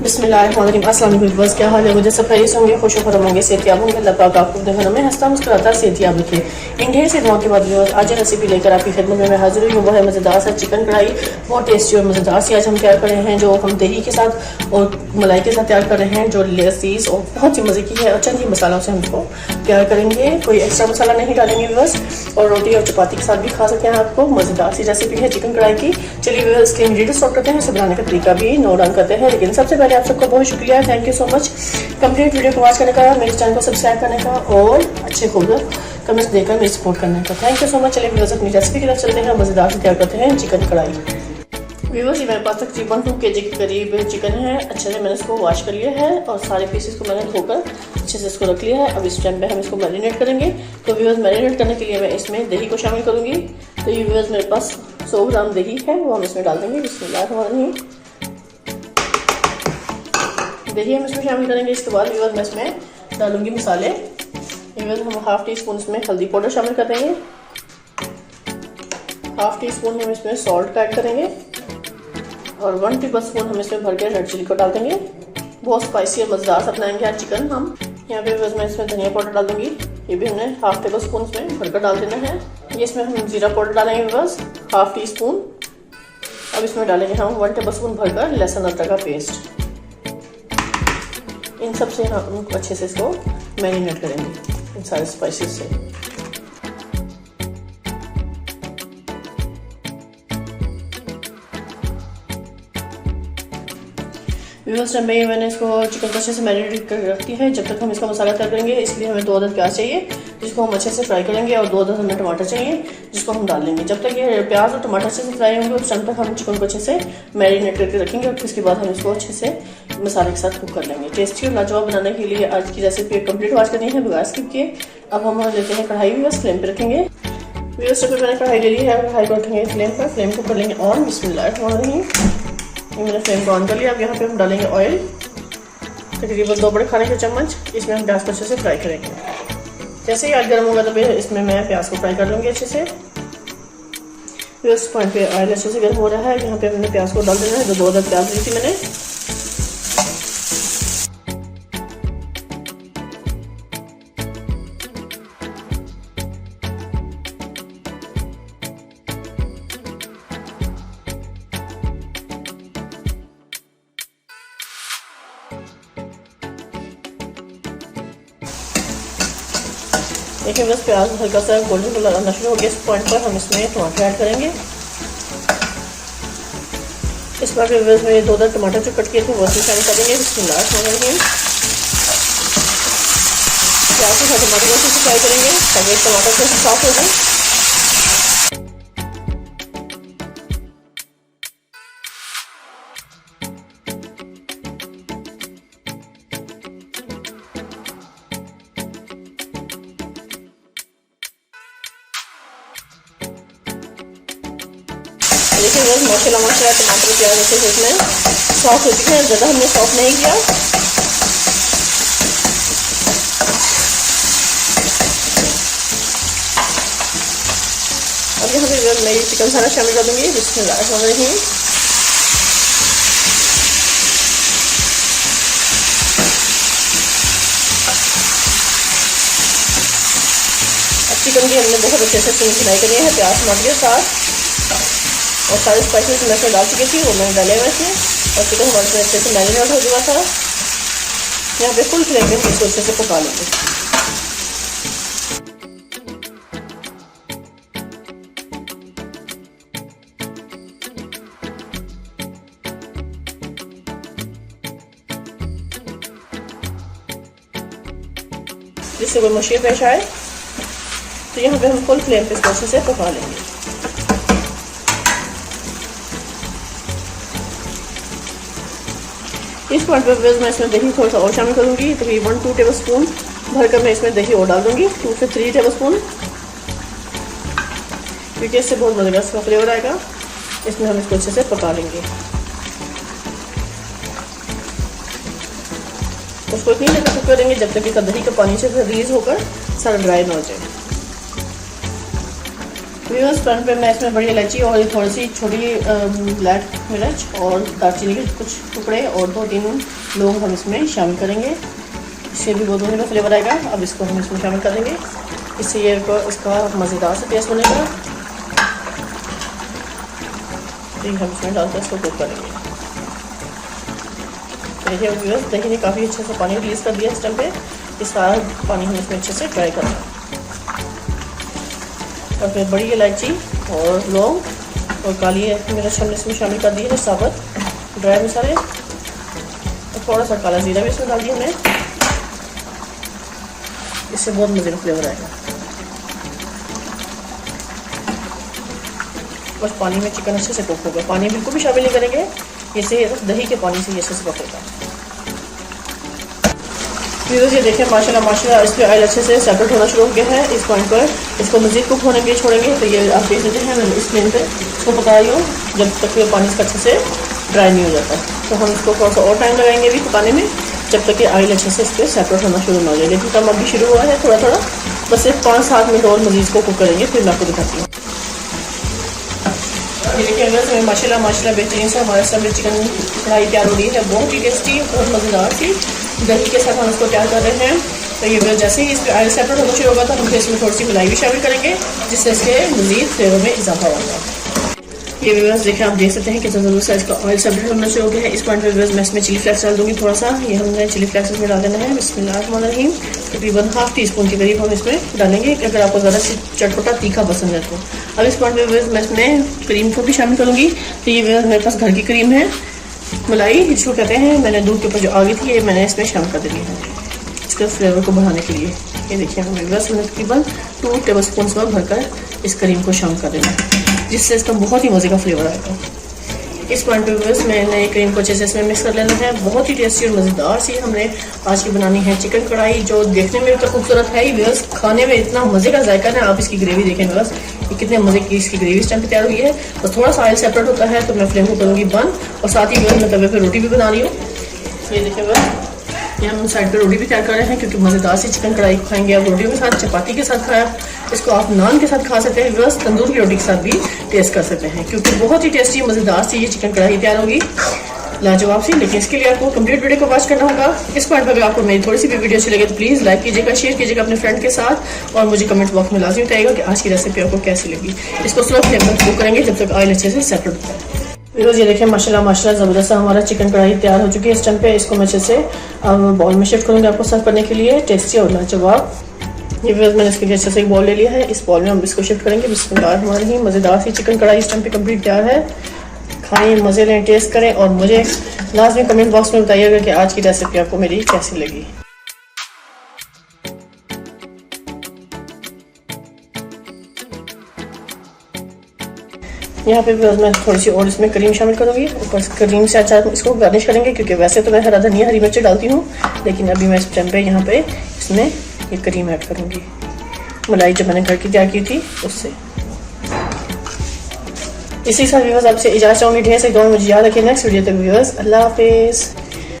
बिस्मिल्लाहिर्रहमानिर्रहीम। अस्सलाम वालेकुम व्यूअर्स, क्या हाल है? मुझे सब खैरियत होंगे, खुश खरम होंगे, सेहतियाब होंगे। अल्लाह पाक आपको अपने घरों में हंसता मुस्कुराता सेहतियाब रखे। इन ढेर से दुआ के बाद व्यूअर्स, आज रेसिपी लेकर आपकी खिदमत में मैं हाजिर हुई हूँ। वो है मज़ेदार सा चिकन कढ़ाई। बहुत टेस्टी और मज़ेदार सी आज हम तैयार कर रहे हैं, जो हम दही के साथ और मलाई के साथ तैयार कर रहे हैं, जो लजीज और बहुत ही मज़े की है। और चंद ही मसालों से हम इसको तैयार करेंगे, कोई एक्स्ट्रा मसाला नहीं डालेंगे व्यूअर्स। और रोटी और चपाती के साथ भी खा सकते हैं। आपको मज़ेदार सी रेसिपी है चिकन कढ़ाई की। चलिए व्यूअर्स, इसके इंग्रेडिएंट्स नोट करते हैं, इसे बनाने का तरीका भी नोट डाउन करते हैं। लेकिन सबसे पहले आप सबका बहुत शुक्रिया, thank you so much complete video को वॉच करने का, मेरे चैनल को सब्सक्राइब करने का और अच्छे खूबसूरत कमेंट्स देकर मेरी सपोर्ट करने का। Thank you so much. चलिए व्यूअर्स, अपनी रेसिपी की तरफ चलते हैं। मज़ेदार से तैयार करते हैं चिकन कढ़ाई। व्यूअर्स, ये मेरे पास तकरीबन 2 kg के करीब चिकन है। अच्छे से मैंने इसको वॉश कर लिया है और सारे पीसेस को मैंने धोकर अच्छे से इसको रख लिया है। अब इस टाइम पे हम इसको मैरिनेट करेंगे। तो व्यूअर्स, मैरिनेट करने के लिए मैं इसमें दही को शामिल करूँगी। तो ये व्यूअर्स, मेरे पास 100 ग्राम दही है, वो हम इसमें डाल देंगे। बिस्मिल्लाहिर्रहमानिर्रहीम। दही हम इसमें शामिल करेंगे। इसके बाद व्यूअर्स, मैं इसमें डालूंगी मसाले। व्यूअर्स, हम हाफ टी स्पून इसमें हल्दी पाउडर शामिल कर देंगे। हाफ टी स्पून हम इसमें सॉल्ट ऐड करेंगे और 1 टेबल स्पून हम इसमें भर के रेड चिली को डाल देंगे। बहुत स्पाइसी और मज़ेदार सा बनाएंगे आज चिकन हम। यहाँ पे व्यूअर्स, मैं इसमें धनिया पाउडर डाल दूंगी। ये भी हमने हाफ टेबल स्पून इसमें भरकर डाल देना है। ये इसमें हम जीरा पाउडर डालेंगे व्यूअर्स, हाफ टी स्पून। अब इसमें डालेंगे हम 1 टेबल स्पून भरकर लहसुन अदरक का पेस्ट। इन सब से हम अच्छे से इसको मैरिनेट करेंगे, इन सारे स्पाइसेस से। व्यूअर्स, मैंने इसको चिकन को अच्छे से मैरिनेट कर रखी है। जब तक हम इसका मसाला तैयार करेंगे, इसलिए हमें 2 अदद प्याज चाहिए, जिसको हम अच्छे से फ्राई करेंगे। और 2 अदद हमें टमाटर चाहिए, जिसको हम डाल लेंगे। जब तक ये प्याज और टमाटर अच्छे से फ्राई होंगे, उस टाइम तक हम चिकन को अच्छे से मैरिनेट करके रखेंगे। और उसके बाद हम इसको अच्छे से मसाले के साथ कुक कर लेंगे। टेस्टी और लाजवाब बनाने के लिए आज की रेसिपी कंप्लीट वॉच करनी है बगैर स्किप किए। अब हम लेते हैं कढ़ाई, व्यूअर्स फ्लेम पे रखेंगे। व्यूअर्स, मैंने कढ़ाई ले ली है, कढ़ाई को रखेंगे फ्लेम पर। फ्लेम को कर लेंगे ऑन। बिस्मिल्लाहिर्रहमानिर्रहीम। ये मैंने फ्लेम को ऑन कर लिया। अब यहाँ पे हम डालेंगे ऑयल, तकरीबन 2 बड़े खाने के चम्मच। इसमें हम प्याज को अच्छे से फ्राई करेंगे। जैसे ही ऑयल गर्म होगा, तो इसमें मैं प्याज को फ्राई कर लूँगी अच्छे से। फिर उस पॉइंट पे ऑयल अच्छे से गर्म हो रहा है। यहाँ पे मैंने प्याज को डाल देना है। जो 2 अदद प्याज ली थी मैंने। देखिए बस प्याज हल्का सा गोल्डन कलर आना शुरू हो गया। इस पॉइंट पर हम इसमें टमाटर ऐड करेंगे। इस बार में 2 टमाटर जो कट किए थे वो शामिल करेंगे। बिस्मिल्लाहिर्रहमानिर्रहीम। प्याज के साथ टमाटर को फ्राई करेंगे ताकि टमाटर से सॉफ्ट हो जाए। देखिए बस माशाल्लाह टमाटर प्याज अच्छे से इसमें सॉफ्ट हो चुके हैं। ज़्यादा हमने सॉफ्ट नहीं किया। अब यहाँ पे मैं चिकन मसाला शामिल कर दूँगी। बिस्मिल्लाहिर्रहमानिर्रहीम। अब चिकन की हमने बहुत अच्छे से भुनाई करनी है प्याज टमाटर के साथ। और सारे स्पाइसेस मैं इसमें डाल चुकी थी, वो मैंने डाले हुए इसमें। और चिकन हमारे अच्छे से मैरिनेट हो चुका था। यहाँ पे फुल फ्लेम पे इसको अच्छे से पका लेंगे। जिससे कोई मुश्किल पेश आए, तो यहाँ पे हम फुल फ्लेम पे इसको अच्छे से पका लेंगे। इस पॉइंट पर मैं इसमें दही थोड़ा सा और शामिल करूँगी। तकरीबन 2 टेबल स्पून भरकर मैं इसमें दही और डाल दूँगी। 2 से 3 टेबल स्पून, क्योंकि इससे बहुत मज़ेदार इसका फ्लेवर आएगा। इसमें हम इसको अच्छे से पका लेंगे। उसको इतनी देर कुक करेंगे जब तक इसका दही का पानी से रिलीज होकर सारा ड्राई ना हो जाए। व्यूअर्स पैन पे मैं इसमें बड़ी इलायची और थोड़ी सी छोटी ब्लैक मिर्च और दालचीनी के कुछ टुकड़े और 2-3 लौंग हम इसमें शामिल करेंगे। इससे भी बहुत का फ्लेवर आएगा। अब इसको हम इसमें शामिल कर देंगे, इससे ये इसका मज़ेदार सा टेस्ट बनेगा। हम इसमें डालकर इसको कुक करेंगे। देखिए व्यूअर्स, देखिए काफ़ी अच्छे से पानी रिलीज़ कर दिया इस टाइम पे। इस सारा पानी हम इसमें अच्छे से फ्राई करना है। और फिर बड़ी इलायची और लौंग और काली मिर्च हमने इसमें शामिल कर दी है, साबुत ड्राई मसाले और थोड़ा सा काला जीरा भी इसमें डाल दिया हमने। इससे बहुत मज़े का फ्लेवर आएगा। बस पानी में चिकन अच्छे से कुक होगा, पानी बिल्कुल भी शामिल नहीं करेंगे, इससे दही के पानी से ये अच्छे से पकेगा। ये देखें माशाल्लाह इस पर ऑयल अच्छे से सेपरेट होना शुरू हो गया है। इस पॉइंट पर इसको मज़ीद कुक होने के लिए छोड़ेंगे। तो ये आप देख सकते हैं, मैं इस फ्लेम पे इसको पका रही हूँ जब तक ये पानी इसका अच्छे से ड्राई नहीं हो जाता। तो हम इसको थोड़ा सा और टाइम लगाएंगे भी पकाने में, जब तक कि ऑयल अच्छे से इस पर सेपरेट होना शुरू ना हो जाए। लेकिन कम अभी शुरू हुआ है थोड़ा थोड़ा, बस सिर्फ 5-7 मिनट और मज़ीद को कुक करेंगे, फिर मैं आपको दिखाती हूँ। ये देखिए अगर माशाल्लाह बेहतरीन से हमारे सामने चिकन कढ़ाई तैयार हो रही है, बहुत ही टेस्टी और मज़ेदार सी। दही के साथ हम इसको तैयार कर रहे हैं। तो ये जैसे ही इस पर ऑयल सेपरेट होना शुरू होगा तो हम इसमें थोड़ी सी मलाई भी शामिल करेंगे, जिससे इसके मज़ीद फ्लेवर में इजाफा होगा। ये व्यूअर्स देखिए, आप देख सकते हैं कितना ज़रूर सा इसका ऑयल सेपरेट होना शुरू हो गया है। इस पॉइंट पर व्यूअर्स मैं इसमें चिली फ्लेक्स डाल दूँगी थोड़ा सा। ये हमने चिली फ्लेक्स इसमें डाल देना है। बिस्मिल्लाहिर्रहमानिर्रहीम। तकरीबन ½ टीस्पून के करीब हम इसमें डालेंगे, अगर आपको ज़्यादा चटपटा तीखा पसंद है तो। अब इस पॉइंट पर मैं इसमें क्रीम को भी शामिल करूँगी। तो ये व्यूअर्स मेरे पास घर की क्रीम है, मलाई जिसको कहते हैं। मैंने दूध के ऊपर जो आ गई थी ये मैंने इसमें शामिल कर दी है, इसके फ्लेवर को बढ़ाने के लिए। ये देखिए हमें बस मैंने तकरीबन 2 टेबलस्पून में भरकर इस क्रीम को शामिल कर देना, जिससे इसका बहुत ही मज़े का फ्लेवर आएगा। इस पॉइंट पे बस मैंने क्रीम को अच्छे से इसमें मिक्स कर लेना है। बहुत ही टेस्टी और मज़ेदार सी हमने आज की बनानी है चिकन कढ़ाई, जो देखने में तो खूबसूरत है ही, बस खाने में इतना मज़े का जायका है। आप इसकी ग्रेवी देखें बस, ये कितने मज़े की इसकी ग्रेवी इस टाइम पे तैयार हुई है। बस थोड़ा सा ऑयल सेपरेट होता है तो मैं फ्लेम को करूँगी बंद, और साथ ही मैं तवे पर रोटी भी बना रही हूँ। ये देखें बस, ये हम साइड पे रोटी भी तैयार कर रहे हैं, क्योंकि मज़ेदार सी चिकन कढ़ाई खाएंगे आप रोटियों के साथ, चपाती के साथ खाया, इसको आप नान के साथ खा सकते हैं, बस तंदूर की रोटी के साथ भी टेस्ट कर सकते हैं, क्योंकि बहुत ही टेस्टी मज़ेदार सी ये चिकन कढ़ाई तैयार होगी, लाजवाब सी। लेकिन इसके लिए आपको कंप्लीट वीडियो को वॉच करना होगा। इस पॉइंट पर अगर आपको मेरी थोड़ी सी भी वीडियो अच्छी लगे तो प्लीज़ लाइक कीजिएगा, शेयर कीजिएगा अपने फ्रेंड के साथ, और मुझे कमेंट बॉक्स में लाजमी बताइएगा कि आज की रेसिपी आपको कैसी लगी। इसको स्लो फ्लेम पर कुक करेंगे जब तक ऑयल अच्छे से सेपरेट होता है। व्यूअर्स ये देखिए माशाल्लाह ज़बरदस्त हमारा चिकन कढ़ाई तैयार हो चुकी है। इस टाइम पे इसको मैं अच्छे से बाउल में शिफ्ट करूँगी आपको सर्व करने के लिए, टेस्टी और लाजवाब। ये व्यूअर्स मैंने इसके लिए अच्छे से एक बॉल ले लिया है, इस बॉल में हम इसको शिफ्ट करेंगे। बिस्मिल्लाहिर्रहमानिर्रहीम। मज़ेदार सी चिकन कढ़ाई इस टाइम पे कंप्लीट तैयार है। खाएं, मज़े लें, टेस्ट करें, और मुझे लाजमी कमेंट बॉक्स में बताइएगा कि आज की रेसिपी आपको मेरी कैसी लगी। यहाँ पे मैं थोड़ी सी और इसमें क्रीम शामिल करूँगी। ऊपर क्रीम से अच्छा इसको गार्निश करेंगे, क्योंकि वैसे तो मैं हरा धनिया हरी मिर्ची डालती हूँ, लेकिन अभी मैं इस टाइम पे यहाँ पे इसमें ये क्रीम ऐड करूँगी, मलाई जो मैंने घर की तैयार की थी उससे। इसी साथ व्यूअर्स आपसे इजाज़त चाहूँगी। ढेर से दुआ मुझे याद रखिए। नेक्स्ट वीडियो तक व्यूअर्स, अल्लाह हाफिज़।